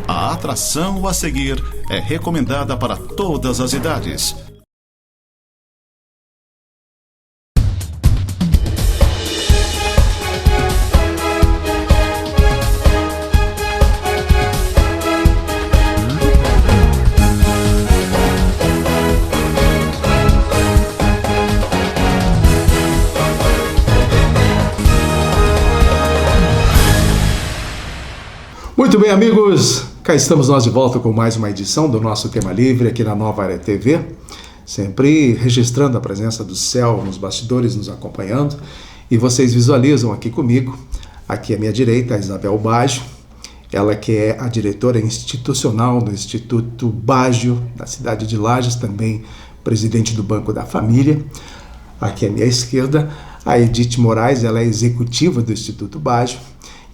A atração a seguir é recomendada para todas as idades. Muito bem, amigos, cá estamos nós de volta com mais uma edição do nosso Tema Livre aqui na Nova Era TV, sempre registrando a presença do Céu nos bastidores, nos acompanhando, e vocês visualizam aqui comigo, aqui à minha direita, a Isabel Baggio, ela que é a diretora institucional do Instituto Baggio, da cidade de Lages, também presidente do Banco da Família. Aqui à minha esquerda, a Edith Moraes, ela é executiva do Instituto Baggio.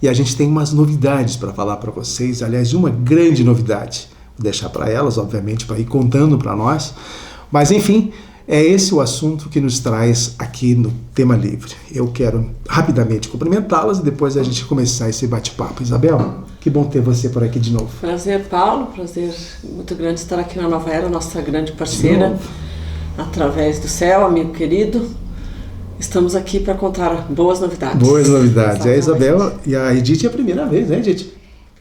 E a gente tem umas novidades para falar para vocês, aliás, uma grande novidade. Vou deixar para elas, obviamente, para ir contando para nós. Mas, enfim, é esse o assunto que nos traz aqui no Tema Livre. Eu quero rapidamente cumprimentá-las e depois a gente começar esse bate-papo. Isabel, que bom ter você por aqui de novo. Prazer, Paulo. Prazer muito grande estar aqui na Nova Era, nossa grande parceira, através do Céu, amigo querido. Estamos aqui para contar boas novidades. Boas novidades. É a Isabel e a Edith é a primeira vez, né, Edith?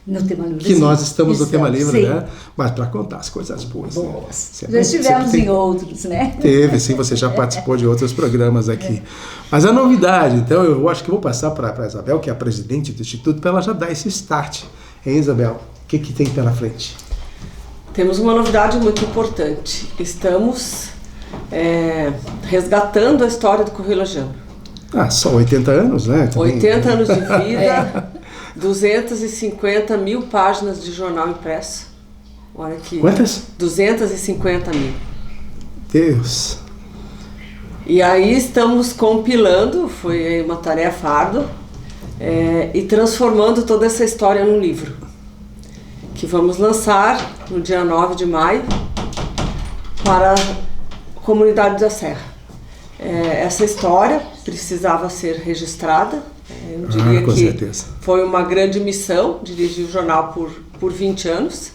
No Tema Livre. Que nós estamos no Tema Livre, sim. Né? Mas para contar as coisas boas. Boas. Né? Já estivemos em outros, né? Teve, sim, você já participou de outros programas aqui. Mas a novidade, então, eu acho que vou passar para a Isabel, que é a presidente do Instituto, para ela já dar esse start. Hein, Isabel? O que tem pela frente? Temos uma novidade muito importante. Estamos resgatando a história do Correio Lagiano. Só 80 anos, né? Também. 80 anos de vida, 250 mil páginas de jornal impresso. Olha aqui. Quantas? 250 mil. Deus. E aí estamos compilando, foi uma tarefa árdua, e transformando toda essa história num livro, que vamos lançar no dia 9 de maio para a comunidade da Serra. Essa história precisava ser registrada. Eu diria com que certeza. Foi uma grande missão dirigir o jornal por 20 anos,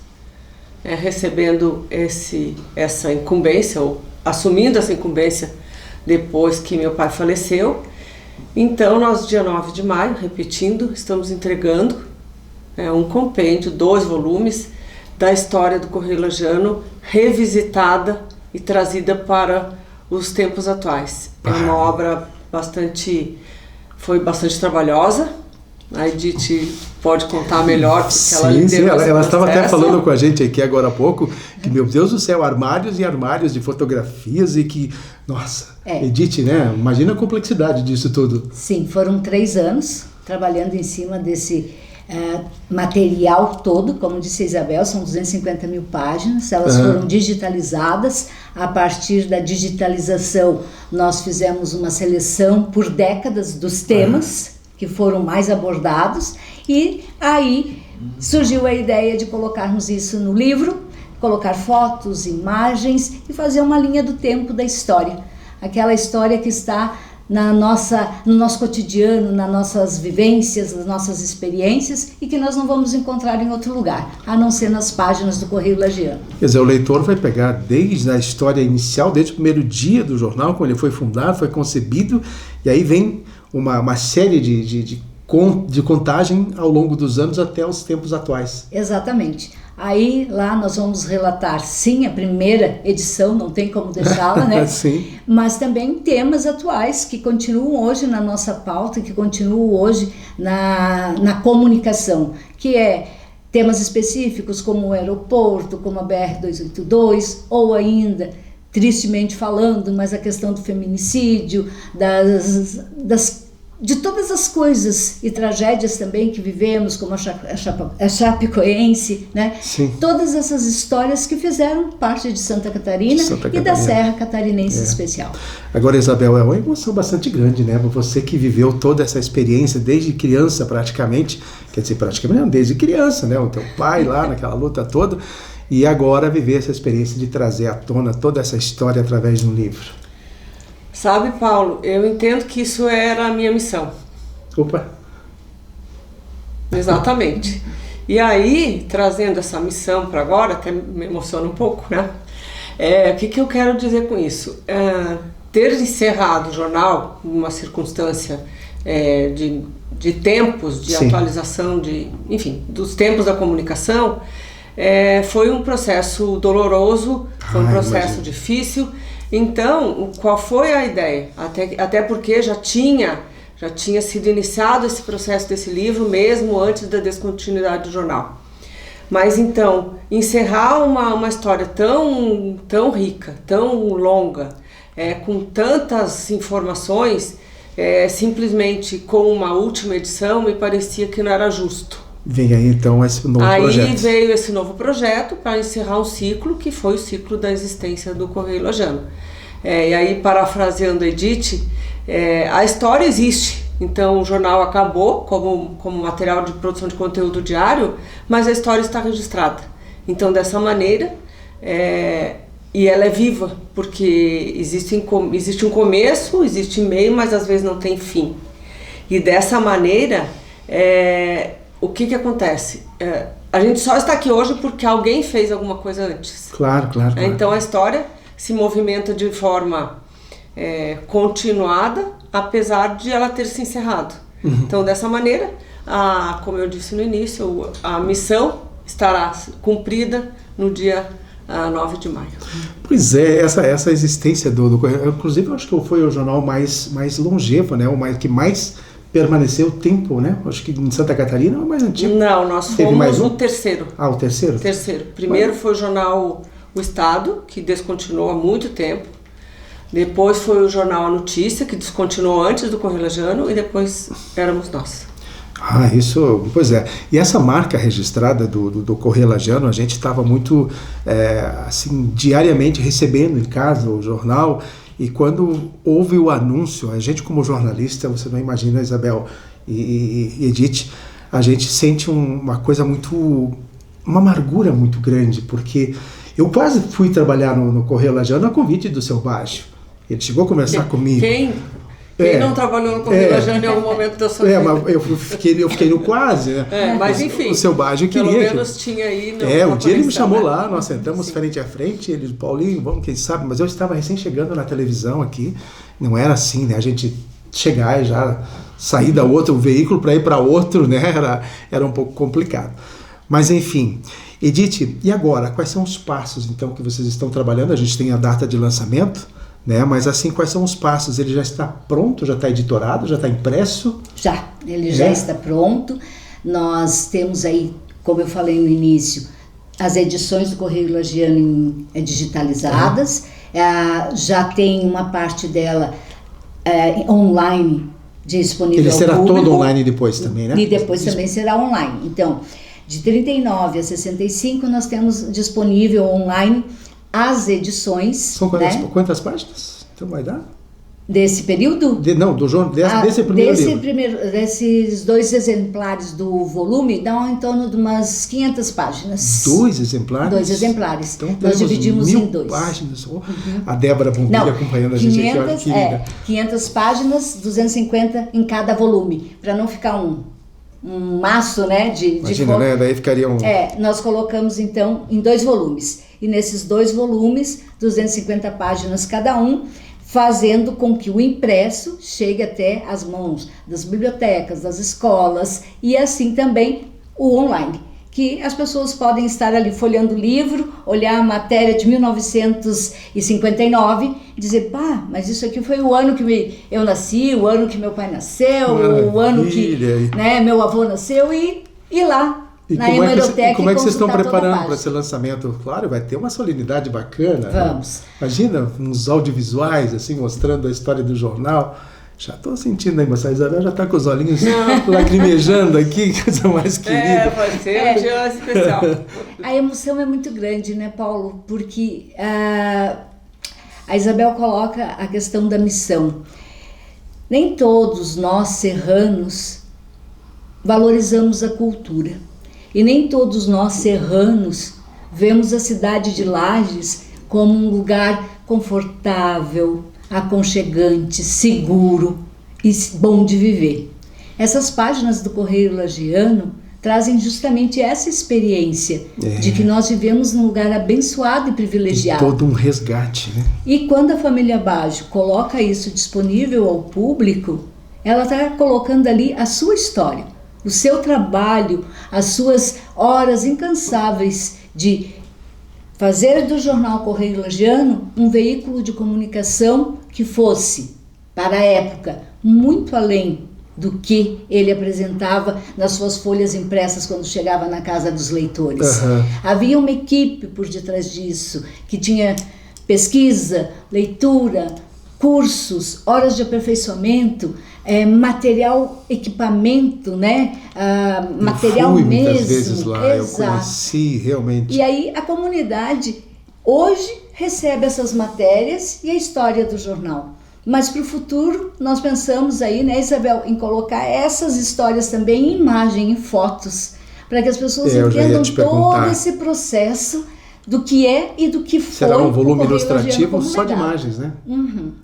recebendo essa incumbência, ou assumindo essa incumbência depois que meu pai faleceu. Então, nós, dia 9 de maio, repetindo, estamos entregando um compêndio, 2 volumes, da história do Correio Lagiano, revisitada e trazida para os tempos atuais. É uma obra foi bastante trabalhosa. A Edith pode contar melhor, porque ela liderou esse ela estava até processo. falando com a gente aqui agora há pouco, que, meu Deus do céu, armários e armários de fotografias e que, nossa, Edith, né? Imagina a complexidade disso tudo. Sim, foram 3 anos trabalhando em cima desse material todo. Como disse a Isabel, são 250 mil páginas, elas foram digitalizadas. A partir da digitalização, nós fizemos uma seleção por décadas dos temas que foram mais abordados, e aí surgiu a ideia de colocarmos isso no livro, colocar fotos, imagens e fazer uma linha do tempo da história. Aquela história que está no nosso cotidiano, nas nossas vivências, nas nossas experiências, e que nós não vamos encontrar em outro lugar, a não ser nas páginas do Correio Lagiano. Quer dizer, o leitor vai pegar desde a história inicial, desde o primeiro dia do jornal, quando ele foi fundado, foi concebido, e aí vem uma série de contagem ao longo dos anos até os tempos atuais. Exatamente. Aí lá nós vamos relatar, sim, a primeira edição, não tem como deixá-la, né? Sim. Mas também temas atuais que continuam hoje na nossa pauta, que continuam hoje na comunicação, que é temas específicos como o aeroporto, como a BR-282, ou ainda, tristemente falando, mas a questão do feminicídio, de todas as coisas e tragédias também que vivemos, como a Chapecoense, né? Sim. Todas essas histórias que fizeram parte de Santa Catarina e da Serra Catarinense especial. Agora, Isabel, é uma emoção bastante grande, né? Você que viveu toda essa experiência desde criança praticamente, quer dizer, praticamente não, desde criança, né? O teu pai lá naquela luta toda, e agora viver essa experiência de trazer à tona toda essa história através de um livro. Sabe, Paulo, eu entendo que isso era a minha missão. Opa! Exatamente. E aí, trazendo essa missão para agora, até me emociona um pouco, né? O que eu quero dizer com isso? Ter encerrado o jornal, numa circunstância de tempos, de Sim. atualização, enfim, dos tempos da comunicação, foi um processo doloroso, foi um processo imagino. difícil. Então, qual foi a ideia? Até porque já tinha sido iniciado esse processo desse livro mesmo antes da descontinuidade do jornal. Mas então, encerrar uma história tão rica, tão longa, com tantas informações, simplesmente com uma última edição, me parecia que não era justo. Vem aí então esse novo projeto. Aí veio esse novo projeto para encerrar um ciclo, que foi o ciclo da existência do Correio Lajano. E aí, parafraseando a Edith, a história existe. Então o jornal acabou como material de produção de conteúdo diário, mas a história está registrada. Então, dessa maneira, e ela é viva, porque existe um começo, existe meio, mas às vezes não tem fim. E dessa maneira, o que acontece? A gente só está aqui hoje porque alguém fez alguma coisa antes. Claro. Então a história se movimenta de forma continuada, apesar de ela ter se encerrado. Então, dessa maneira, como eu disse no início, a missão estará cumprida no dia 9 de maio. Pois é, essa existência do Correio, inclusive eu acho que foi o jornal mais longevo, né? Que mais permaneceu tempo, né? Acho que em Santa Catarina é o mais antigo. Não, nós Teve mais fomos um? o terceiro. O terceiro? Terceiro. Primeiro foi o jornal O Estado, que descontinuou há muito tempo. Depois foi o jornal A Notícia, que descontinuou antes do Correio Lajano, e depois éramos nós. Isso, pois é. E essa marca registrada do Correio Lajano, a gente estava muito, assim, diariamente recebendo em casa o jornal, e quando houve o anúncio, a gente como jornalista, você não imagina, Isabel e Edith, a gente sente uma amargura muito grande, porque eu quase fui trabalhar no Correio Lajano a convite do seu Baixo. Ele chegou a conversar comigo. Quem não trabalhou no Correio Lajano em algum momento da sua vida? Mas eu fiquei no quase, né? Mas enfim, o seu Baggio queria. Pelo menos tinha aí. Um dia ele me chamou lá, nós sentamos frente a frente, ele, Paulinho, vamos, quem sabe, mas eu estava recém chegando na televisão aqui, não era assim, né? A gente chegar e já sair da outro veículo para ir para outro, né? Era um pouco complicado. Mas enfim, Edith, e agora? Quais são os passos então que vocês estão trabalhando? A gente tem a data de lançamento, né? Mas assim, quais são os passos? Ele já está pronto, já está editorado, já está impresso? Ele já está pronto. Nós temos aí, como eu falei no início, as edições do Correio Lajano digitalizadas. Já tem uma parte dela online disponível. Ele será ao público, todo online depois também, né? E depois também será online. Então, de 39 a 65 nós temos disponível online as edições. São quantas páginas? Então vai dar? Desse período? Desse primeiro livro. Desses 2 exemplares do volume, dão em torno de umas 500 páginas. 2 exemplares? 2 exemplares. Então, nós dividimos em 2. Páginas. A Débora Bombilha acompanhando a gente aqui, olha que linda. 500 páginas, 250 em cada volume, para não ficar um maço, né? Imagina, né? Daí ficaria nós colocamos então em 2 volumes. E nesses 2 volumes, 250 páginas cada um, fazendo com que o impresso chegue até as mãos das bibliotecas, das escolas e assim também o online, que as pessoas podem estar ali folheando o livro, olhar a matéria de 1959 e dizer, mas isso aqui foi o ano que eu nasci, o ano que meu pai nasceu, o ano que meu avô nasceu e ir lá. E como é que vocês estão preparando para esse lançamento? Claro, vai ter uma solenidade bacana. Vamos. Né? Imagina uns audiovisuais, assim, mostrando a história do jornal. Já estou sentindo aí, mas a Isabel já está com os olhinhos lacrimejando aqui, coisa mais querida. Pode ser um dia especial. A emoção é muito grande, né, Paulo? Porque a Isabel coloca a questão da missão. Nem todos nós, serranos, valorizamos a cultura. E nem todos nós, serranos, vemos a cidade de Lages como um lugar confortável, aconchegante, seguro e bom de viver. Essas páginas do Correio Lagiano trazem justamente essa experiência de que nós vivemos num lugar abençoado e privilegiado. E todo um resgate, né? E quando a família Baggio coloca isso disponível ao público, ela está colocando ali a sua história, o seu trabalho, as suas horas incansáveis de fazer do jornal Correio Lagiano um veículo de comunicação que fosse, para a época, muito além do que ele apresentava nas suas folhas impressas quando chegava na casa dos leitores. Havia uma equipe por detrás disso, que tinha pesquisa, leitura, cursos, horas de aperfeiçoamento, material, equipamento, né? Material eu fui mesmo. Muitas vezes lá, Exato. eu conheci realmente. E aí a comunidade hoje recebe essas matérias e a história do jornal. Mas para o futuro, nós pensamos aí, né, Isabel, em colocar essas histórias também em imagem, em fotos, para que as pessoas entendam todo esse processo do que é e do que foi. Será um volume ilustrativo só de imagens, né?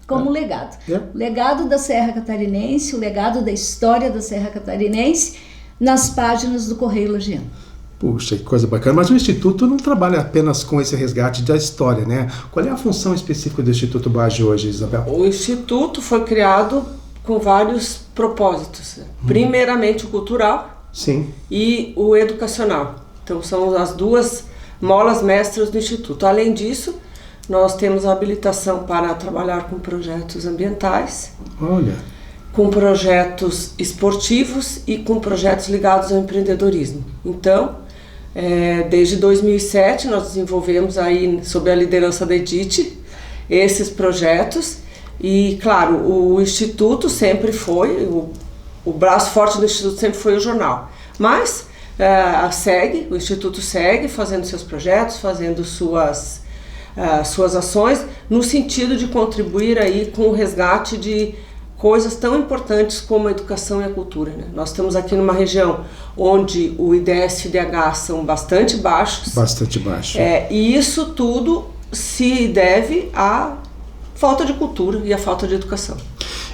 Como legado. O legado da Serra Catarinense, o legado da história da Serra Catarinense nas páginas do Correio Lagiano. Puxa, que coisa bacana. Mas o Instituto não trabalha apenas com esse resgate da história, né? Qual é a função específica do Instituto Baggio hoje, Isabel? O Instituto foi criado com vários propósitos. Primeiramente o cultural. Sim. E o educacional. Então são as duas molas mestras do Instituto. Além disso, nós temos a habilitação para trabalhar com projetos ambientais. Olha. Com projetos esportivos e com projetos ligados ao empreendedorismo. Então, desde 2007 nós desenvolvemos aí, sob a liderança da Edith, esses projetos e, claro, o Instituto sempre foi, o braço forte do Instituto sempre foi o jornal. Mas o Instituto segue fazendo seus projetos, fazendo suas ações, no sentido de contribuir aí com o resgate de coisas tão importantes como a educação e a cultura, né? Nós estamos aqui numa região onde o IDS e o IDH são bastante baixos. Bastante baixo. E isso tudo se deve à falta de cultura e à falta de educação.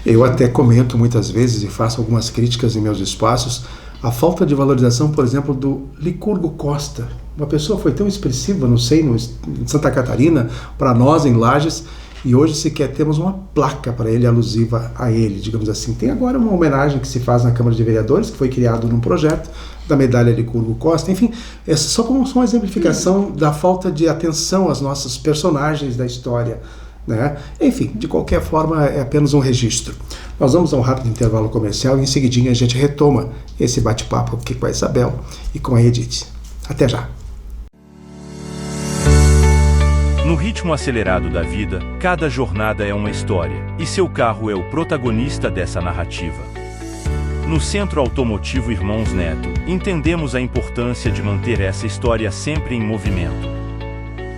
Eu até comento muitas vezes e faço algumas críticas em meus espaços a falta de valorização, por exemplo, do Licurgo Costa. Uma pessoa foi tão expressiva, não sei, em Santa Catarina, para nós em Lages, e hoje sequer temos uma placa para ele, alusiva a ele, digamos assim. Tem agora uma homenagem que se faz na Câmara de Vereadores, que foi criado num projeto da medalha Licurgo Costa. Enfim, é só como uma exemplificação da falta de atenção aos nossos personagens da história, né? Enfim, de qualquer forma, é apenas um registro. Nós vamos a um rápido intervalo comercial e em seguidinha a gente retoma esse bate-papo aqui com a Isabel e com a Edith. Até já! No ritmo acelerado da vida, cada jornada é uma história, e seu carro é o protagonista dessa narrativa. No Centro Automotivo Irmãos Neto, entendemos a importância de manter essa história sempre em movimento.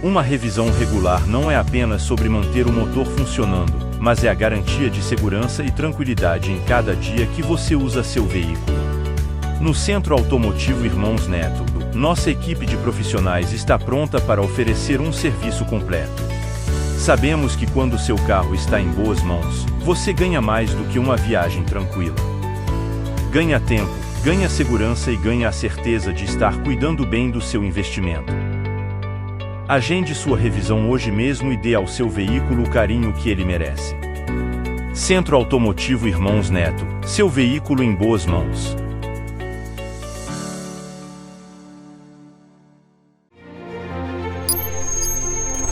Uma revisão regular não é apenas sobre manter o motor funcionando, mas é a garantia de segurança e tranquilidade em cada dia que você usa seu veículo. No Centro Automotivo Irmãos Neto, nossa equipe de profissionais está pronta para oferecer um serviço completo. Sabemos que quando seu carro está em boas mãos, você ganha mais do que uma viagem tranquila. Ganha tempo, ganha segurança e ganha a certeza de estar cuidando bem do seu investimento. Agende sua revisão hoje mesmo e dê ao seu veículo o carinho que ele merece. Centro Automotivo Irmãos Neto, seu veículo em boas mãos.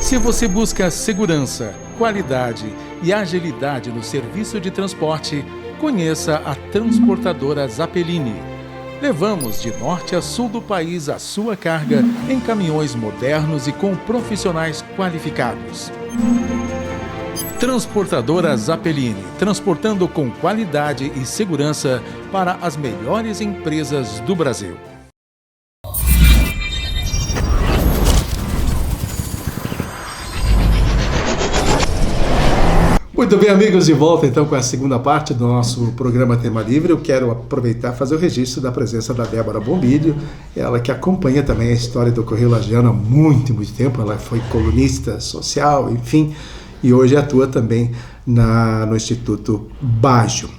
Se você busca segurança, qualidade e agilidade no serviço de transporte, conheça a transportadora Zappellini. Levamos de norte a sul do país a sua carga em caminhões modernos e com profissionais qualificados. Transportadora Zappellini, transportando com qualidade e segurança para as melhores empresas do Brasil. Muito bem, amigos, de volta então com a segunda parte do nosso programa Tema Livre. Eu quero aproveitar e fazer o registro da presença da Débora Bombilho, ela que acompanha também a história do Correio Lagiano há muito tempo. Ela foi colunista social, enfim, e hoje atua também no Instituto Baggio.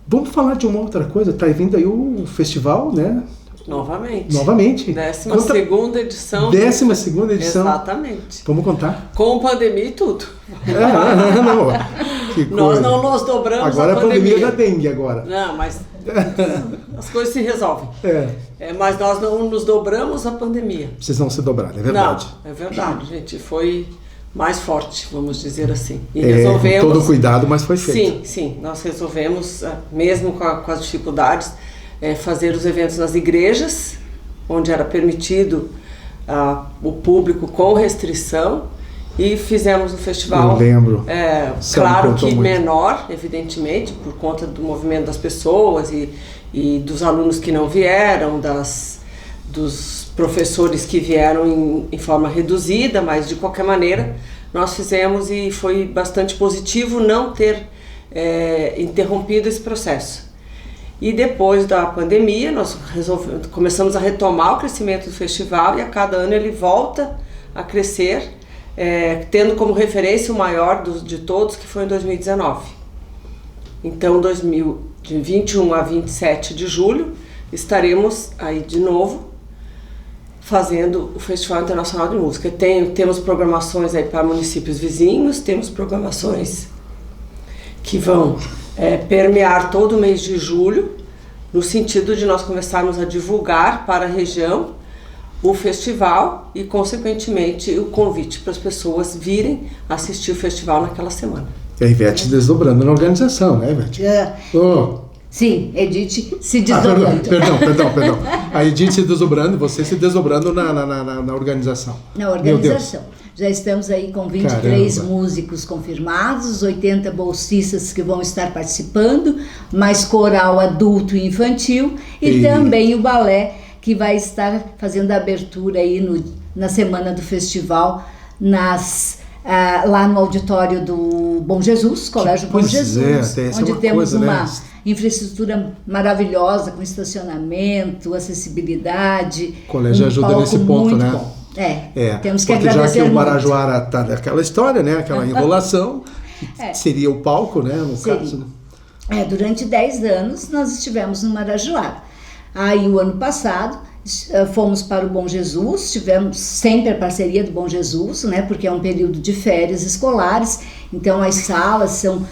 Vamos falar de uma outra coisa, está vindo aí o festival, né? Novamente. Novamente? 12ª edição. 12ª edição. Exatamente. Vamos contar. Com pandemia e tudo. Não. Que Nós coisa. não nos dobramos Agora à a pandemia pandemia. da dengue agora. Não, mas as coisas se resolvem. Mas nós não nos dobramos à pandemia. Vocês não se dobraram, é verdade. Não, é verdade, gente. Foi mais forte, vamos dizer assim. E Com resolvemos... todo cuidado, mas foi feito. Sim. Nós resolvemos, mesmo com as dificuldades, fazer os eventos nas igrejas, onde era permitido o público com restrição, e fizemos o festival. Eu lembro. Claro que menor, evidentemente, por conta do movimento das pessoas e dos alunos que não vieram, dos professores que vieram em forma reduzida, mas de qualquer maneira nós fizemos, e foi bastante positivo não ter interrompido esse processo. E depois da pandemia nós começamos a retomar o crescimento do festival, e a cada ano ele volta a crescer, tendo como referência o maior de todos, que foi em 2019. Então, de 21 a 27 de julho, estaremos aí de novo fazendo o Festival Internacional de Música. Temos programações aí para municípios vizinhos, temos programações que vão permear todo o mês de julho, no sentido de nós começarmos a divulgar para a região o festival e, consequentemente, o convite para as pessoas virem assistir o festival naquela semana. E a Ivete desdobrando na organização, né, Ivete? Sim, Edith se desdobrando. Perdão. A Edith se desdobrando, você se desdobrando na organização. Na organização. Já estamos aí com 23 músicos confirmados, 80 bolsistas que vão estar participando, mais coral adulto e infantil, e também o balé, que vai estar fazendo a abertura aí na semana do festival, lá no auditório do Bom Jesus, Colégio Bom Jesus, onde temos uma infraestrutura maravilhosa, com estacionamento, acessibilidade. O colégio ajuda nesse ponto, né? Bom. Temos que agradecer já que muito. o Marajoara está naquela história, né? Aquela enrolação, seria o palco, né? No caso. Durante 10 anos nós estivemos no Marajoara. Aí o ano passado fomos para o Bom Jesus, tivemos sempre a parceria do Bom Jesus, né? Porque é um período de férias escolares, então as salas são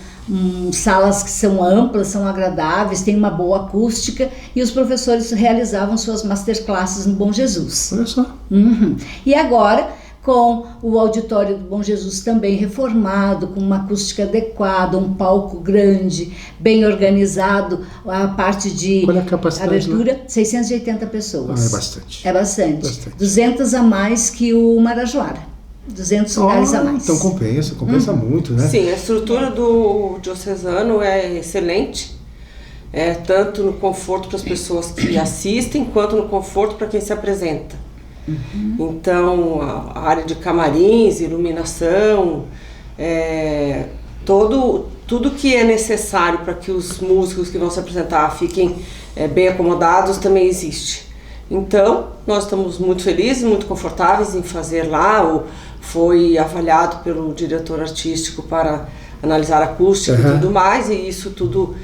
salas que são amplas, são agradáveis, tem uma boa acústica, e os professores realizavam suas masterclasses no Bom Jesus. Olha só. E agora, com o auditório do Bom Jesus também reformado, com uma acústica adequada, um palco grande, bem organizado, a parte de Qual é a capacidade, abertura, né? 680 pessoas. É bastante. É bastante. 200 a mais que o Marajoara. 200 lugares a mais. Então compensa muito, né? Sim, a estrutura do diocesano é excelente, tanto no conforto para as pessoas que assistem, quanto no conforto para quem se apresenta. Então, a área de camarins, iluminação, tudo que é necessário para que os músicos que vão se apresentar fiquem bem acomodados também existe. Então, nós estamos muito felizes, muito confortáveis em fazer lá. Foi avaliado pelo diretor artístico para analisar a acústica e tudo mais, e isso tudo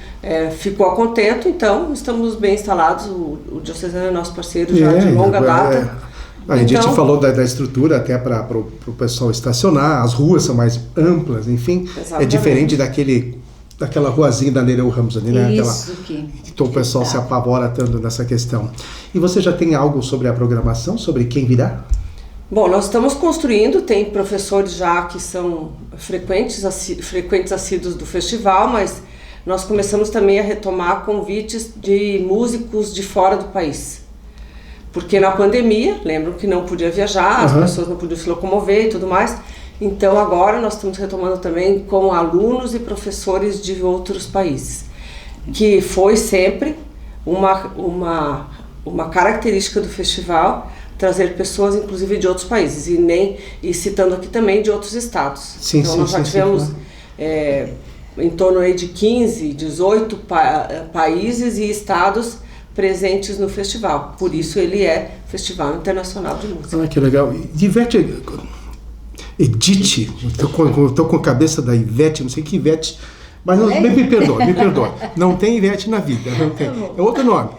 ficou a contento. Então, estamos bem instalados. O diocesano é nosso parceiro já de longa data. A gente falou da estrutura até para o pessoal estacionar, as ruas são mais amplas, enfim. Exatamente. É diferente daquela ruazinha da Nereu Ramos ali, né? Então o pessoal se apavora tanto nessa questão. E você já tem algo sobre a programação, sobre quem virá? Bom, nós estamos construindo, tem professores já que são frequentes assíduos do festival, mas nós começamos também a retomar convites de músicos de fora do país. Porque na pandemia, lembram que não podia viajar, as pessoas não podiam se locomover e tudo mais. Então agora nós estamos retomando também com alunos e professores de outros países, que foi sempre uma característica do festival, trazer pessoas inclusive de outros países, e citando aqui também de outros estados. Nós já tivemos em torno aí de 15, 18 países e estados presentes no festival. Por isso ele é Festival Internacional de Música. Ah, que legal. Edith, estou com a cabeça da Ivete, não sei que Ivete, Mas não, me perdoe. Não tem Ivete na vida. Não tem. É outro nome.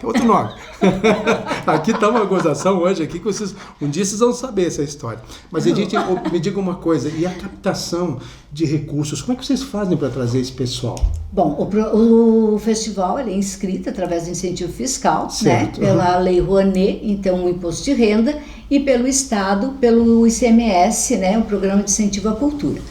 Aqui está uma gozação hoje, aqui que vocês, um dia vocês vão saber essa história. Mas, Edith, me diga uma coisa, e a captação de recursos, como é que vocês fazem para trazer esse pessoal? Bom, o festival ele é inscrito através do incentivo fiscal, certo, né, pela Lei Rouanet, então o imposto de renda, e pelo Estado, pelo ICMS, né, o Programa de Incentivo à Cultura.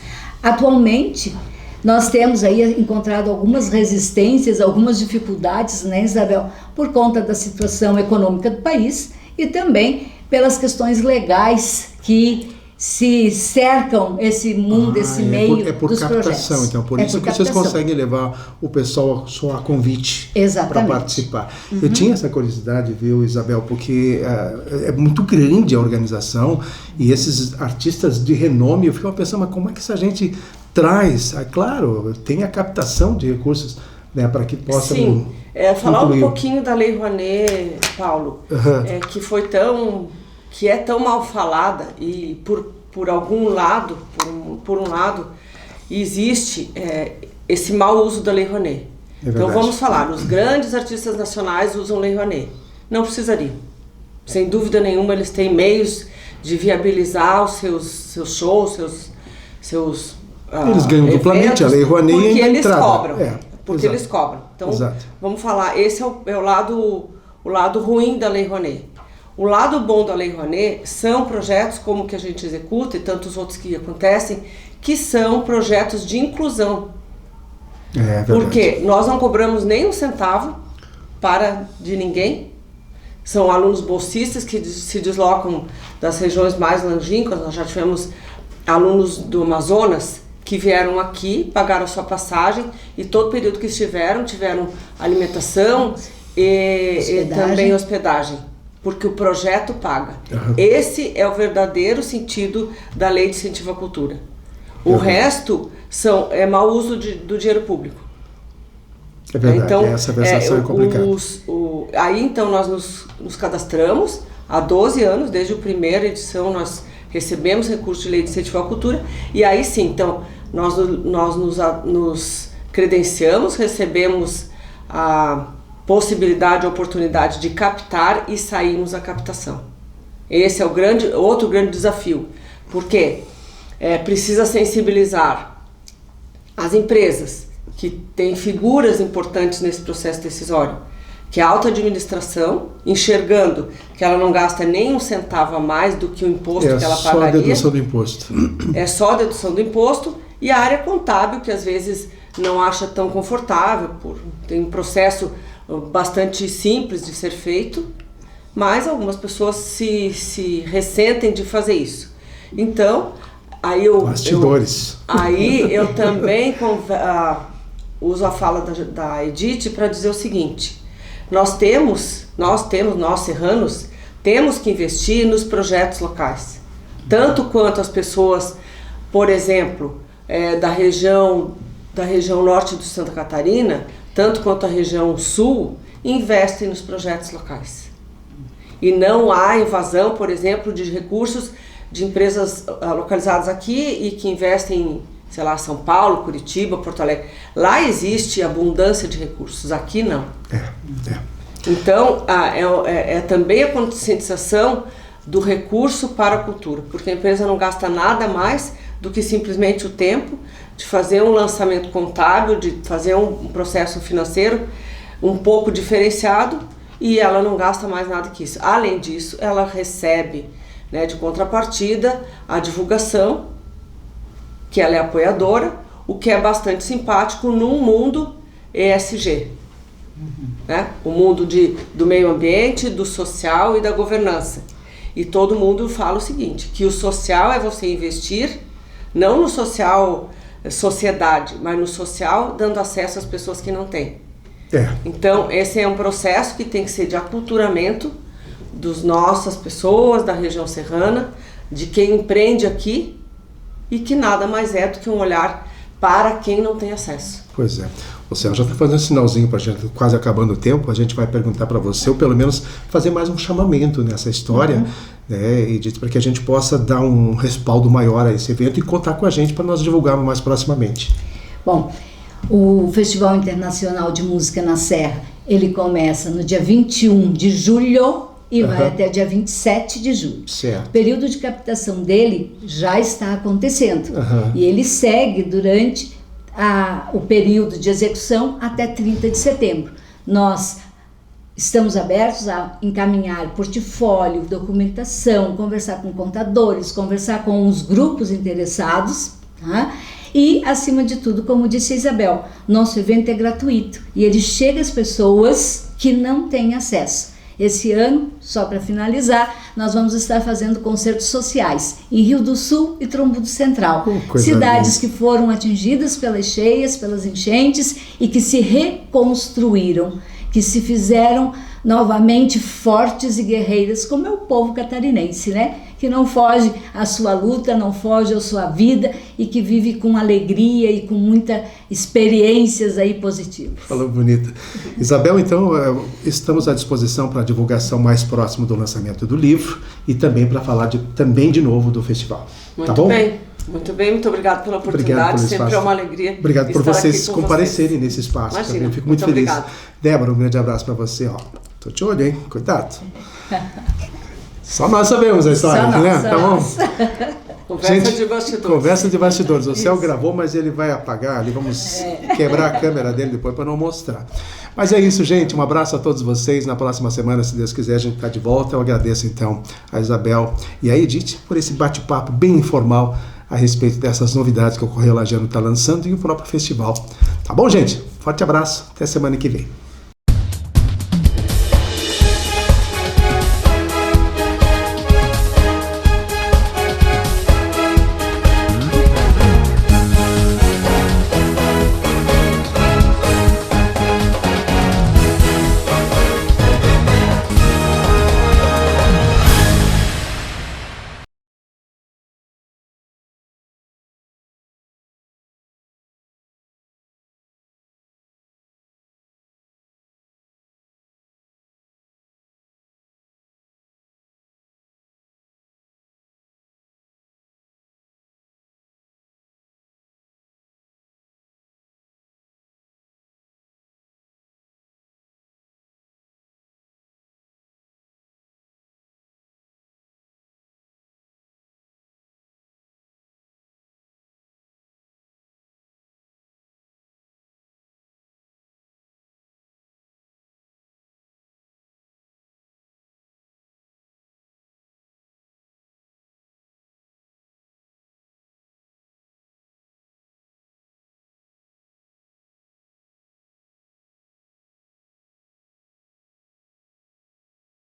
Atualmente, nós temos aí encontrado algumas resistências, algumas dificuldades, né, Isabel, por conta da situação econômica do país e também pelas questões legais que se cercam esse mundo, esse meio é por dos captação, projetos. então, por isso que vocês conseguem levar o pessoal só a convite para participar. Eu tinha essa curiosidade, viu, Isabel, porque é muito grande a organização e esses artistas de renome, eu fico pensando, mas como é que essa gente traz? Claro, tem a captação de recursos, né, para que possa... Sim, falar um pouquinho da Lei Rouanet, Paulo, que é tão mal falada e por algum lado, por um lado, existe esse mau uso da Lei Rouanet. Então vamos falar, os grandes artistas nacionais usam Lei Rouanet. Não precisariam. Sem dúvida nenhuma, eles têm meios de viabilizar os seus shows, seus eles ganham duplamente a Lei Rouanet porque e a eles entrada. cobram. Exato. Eles cobram. Então, vamos falar, esse é o lado ruim da Lei Rouanet. O lado bom da Lei Rouanet são projetos como o que a gente executa e tantos outros que acontecem, que são projetos de inclusão. Porque nós não cobramos nem um centavo de ninguém. São alunos bolsistas que se deslocam das regiões mais longínquas. Nós já tivemos alunos do Amazonas que vieram aqui, pagaram a sua passagem e todo o período que estiveram, tiveram alimentação e também hospedagem, porque o projeto paga. Esse é o verdadeiro sentido da Lei de Incentivo à Cultura. O resto é mau uso do dinheiro público. É verdade, então, essa versação é complicada. Aí então nós nos cadastramos há 12 anos, desde a primeira edição nós recebemos recurso de Lei de Incentivo à Cultura, e aí sim, então, nós nos credenciamos, recebemos a possibilidade, a oportunidade de captar e sairmos da captação. Esse é o outro grande desafio, porque precisa sensibilizar as empresas que têm figuras importantes nesse processo decisório, que é a alta administração, enxergando que ela não gasta nem um centavo a mais do que o imposto que ela pagaria. É só a dedução do imposto. É só a dedução do imposto, e a área contábil, que às vezes não acha tão confortável, tem um processo bastante simples de ser feito, mas algumas pessoas se ressentem de fazer isso. Então, bastidores. Aí eu também uso a fala da Edith para dizer o seguinte: nós serranos, temos que investir nos projetos locais. Tanto quanto as pessoas, por exemplo, da região norte de Santa Catarina, tanto quanto a região sul, investem nos projetos locais. E não há invasão, por exemplo, de recursos de empresas localizadas aqui e que investem em, sei lá, São Paulo, Curitiba, Porto Alegre. Lá existe abundância de recursos, aqui não. Então, também a conscientização do recurso para a cultura, porque a empresa não gasta nada mais do que simplesmente o tempo de fazer um lançamento contábil, de fazer um processo financeiro um pouco diferenciado, e ela não gasta mais nada que isso. Além disso, ela recebe, né, de contrapartida a divulgação, que ela é apoiadora, o que é bastante simpático num mundo ESG. Né? O mundo do meio ambiente, do social e da governança. E todo mundo fala o seguinte, que o social é você investir, não no social sociedade, mas no social dando acesso às pessoas que não têm. Então, esse é um processo que tem que ser de aculturamento das nossas pessoas, da região serrana, de quem empreende aqui, e que nada mais é do que um olhar para quem não tem acesso. Pois é. O Céu já está fazendo um sinalzinho para a gente, quase acabando o tempo. A gente vai perguntar para você, ou pelo menos fazer mais um chamamento nessa história, né, Edith, para que a gente possa dar um respaldo maior a esse evento e contar com a gente para nós divulgarmos mais proximamente. Bom, O Festival Internacional de Música na Serra, ele começa no dia 21 de julho e vai até dia 27 de julho. Certo. O período de captação dele já está acontecendo. E ele segue durante o período de execução até 30 de setembro. Nós estamos abertos a encaminhar portfólio, documentação, conversar com contadores, conversar com os grupos interessados, tá? E, acima de tudo, como disse a Isabel, nosso evento é gratuito e ele chega às pessoas que não têm acesso. Esse ano, só para finalizar, nós vamos estar fazendo concertos sociais em Rio do Sul e Trombudo Central. Cidades que foram atingidas pelas cheias, pelas enchentes e que se reconstruíram, que se fizeram novamente fortes e guerreiras, como é o povo catarinense, né? Que não foge à sua luta, não foge à sua vida e que vive com alegria e com muitas experiências aí positivas. Falou bonita. Isabel, então, estamos à disposição para a divulgação mais próxima do lançamento do livro e também para falar também de novo do festival. Muito tá bom? bem. Muito bem, muito obrigado pela oportunidade, sempre é uma alegria. Obrigado por vocês comparecerem nesse espaço. Imagina, também. Fico muito feliz. Obrigado. Débora, um grande abraço para você. Ó. Tô de olho, hein? Cuidado. Só nós sabemos a história, né? Tá bom? Conversa de bastidores. Conversa de bastidores. O Céu gravou, mas ele vai apagar ali. Vamos quebrar a câmera dele depois para não mostrar. Mas é isso, gente. Um abraço a todos vocês. Na próxima semana, se Deus quiser, a gente está de volta. Eu agradeço, então, a Isabel e a Edith por esse bate-papo bem informal a respeito dessas novidades que o Correio Lagiano está lançando e o próprio festival. Tá bom, gente? Forte abraço. Até semana que vem.